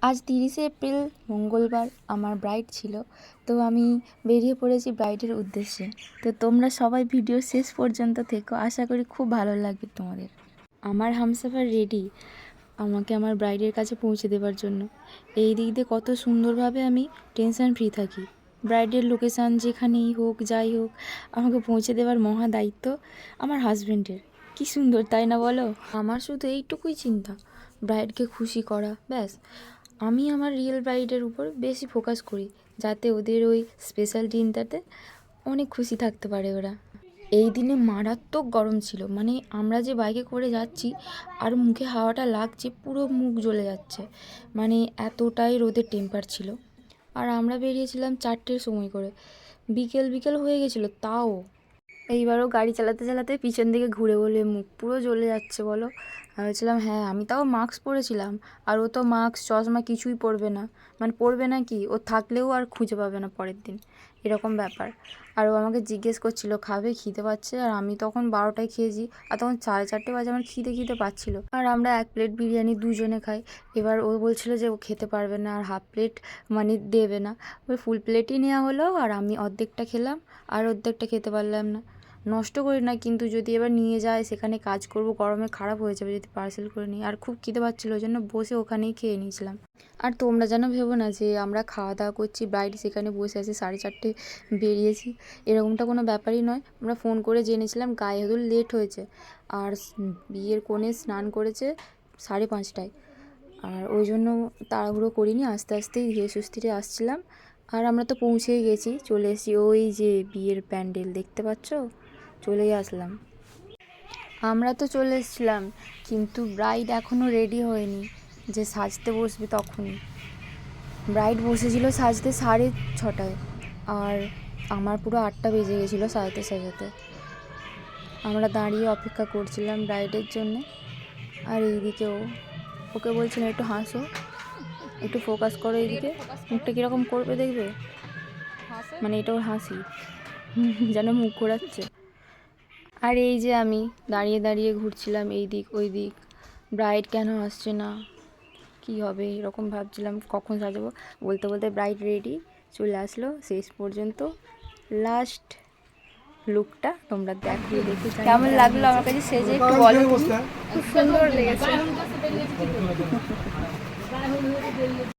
আজ 30শে এপ্রিল মঙ্গলবার আমার ব্রাইড ছিল, তো আমি বেরিয়ে পড়েছি ব্রাইডের উদ্দেশ্যে। তো তোমরা সবাই ভিডিও শেষ পর্যন্ত থেকো, আশা করি খুব ভালো লাগবে তোমাদের। আমার হামসাফার রেডি আমাকে আমার ব্রাইডের কাছে পৌঁছে দেওয়ার জন্য। এই দিক দিয়ে কত সুন্দরভাবে আমি টেনশন ফ্রি থাকি। ব্রাইডের লোকেশান যেখানেই হোক যাই হোক, আমাকে পৌঁছে দেওয়ার মহা দায়িত্ব আমার হাজব্যান্ডের। কি সুন্দর তাই না বলো? আমার শুধু এইটুকুই চিন্তা, ব্রাইডকে খুশি করা, ব্যাস। আমি আমার রিয়েল ব্রাইডের উপর বেশি ফোকাস করি, যাতে ওদের ওই স্পেশাল দিনটাতে অনেক খুশি থাকতে পারে ওরা। এই দিনে মারাত্মক গরম ছিল, মানে আমরা যে বাইকে করে যাচ্ছি আর মুখে হাওয়াটা লাগছে, পুরো মুখ জ্বলে যাচ্ছে, মানে এতটাই রোদের টেম্পার ছিল। আর আমরা বেরিয়েছিলাম 4টের সময় করে, বিকেল বিকেল হয়ে গেছিলো তাও। এইবারও গাড়ি চালাতে চালাতে পিছন দিকে ঘুরে বলে মুখ পুরো জ্বলে যাচ্ছে বলো। আমি বলছিলাম হ্যাঁ, আমি তাও মাস্ক পরেছিলাম, আর ও তো মাস্ক চশমা কিছুই পরবে না, মানে পরবে না কি, ও থাকলেও আর খুঁজে পাবে না পরের দিন, এরকম ব্যাপার। আর ও আমাকে জিজ্ঞেস করছিল খাবে, খিদে পাচ্ছে, আর আমি তখন 12টায় খেয়েছি, আর তখন 4:30 বাজে, আমার খিদে পাচ্ছিল। আর আমরা 1 প্লেট বিরিয়ানি দুজনে খাই। এবার ও বলছিল যে ও খেতে পারবে না আর হাফ প্লেট মানে দেবে না, ওই ফুল প্লেটই নেওয়া হলো, আর আমি অর্ধেকটা খেলাম আর অর্ধেকটা খেতে পারলাম না। নষ্ট করি না, কিন্তু যদি এবার নিয়ে যায় সেখানে কাজ করব, গরমে খারাপ হয়ে যাবে যদি পার্সেল করে নিই। আর খুব খিদে পাচ্ছিলো, ওই জন্য বসে ওখানেই খেয়ে নিয়েছিলাম। আর তোমরা যেন ভেবো না যে আমরা খাওয়া দাওয়া করছি, ব্রাইড সেখানে বসে আছে, 4:30 বেরিয়েছি, এরকমটা কোনো ব্যাপারই নয়। আমরা ফোন করে জেনেছিলাম গায়ে হলুদ লেট হয়েছে, আর বিয়ের কনে স্নান করেছে 5:30টায়, আর ওই জন্য তাড়াহুড়ো করিনি, আস্তে আস্তেই ধীরে সুস্থিরে আসছিলাম। আর আমরা তো পৌঁছেই গেছি, চলে এসেছি ওই যে বিয়ের প্যান্ডেল দেখতে পাচ্ছ, চলেই আসলাম। আমরা তো চলে এসেছিলাম, কিন্তু ব্রাইড এখনও রেডি হয়নি, যে সাজতে বসবে তখনই। ব্রাইড বসেছিল সাজতে 6:30টায়, আর আমার পুরো 8টা বেজে গেছিলো সাজাতে সাজাতে। আমরা দাঁড়িয়ে অপেক্ষা করছিলাম ব্রাইডের জন্য। আর এইদিকেও ওকে বলছিলাম একটু হাসো, একটু ফোকাস করো এইদিকে, মুখটা কীরকম করবে দেখবে, মানে এটা ওর হাসি, যেন মুখ ঘোরাচ্ছে। আর এই যে আমি দাঁড়িয়ে দাঁড়িয়ে ঘুরছিলাম এই দিক ওই দিক, ব্রাইড কেন আসছে না, কি হবে এরকম ভাবছিলাম, কখন সাজাবো। বলতে বলতে ব্রাইড রেডি চলে আসলো। শেষ পর্যন্ত লাস্ট লুকটা তোমরা দেখো, দেখে কেমন লাগলো আমার কাছে সেজে একটু বলো। খুব সুন্দর লেগেছে।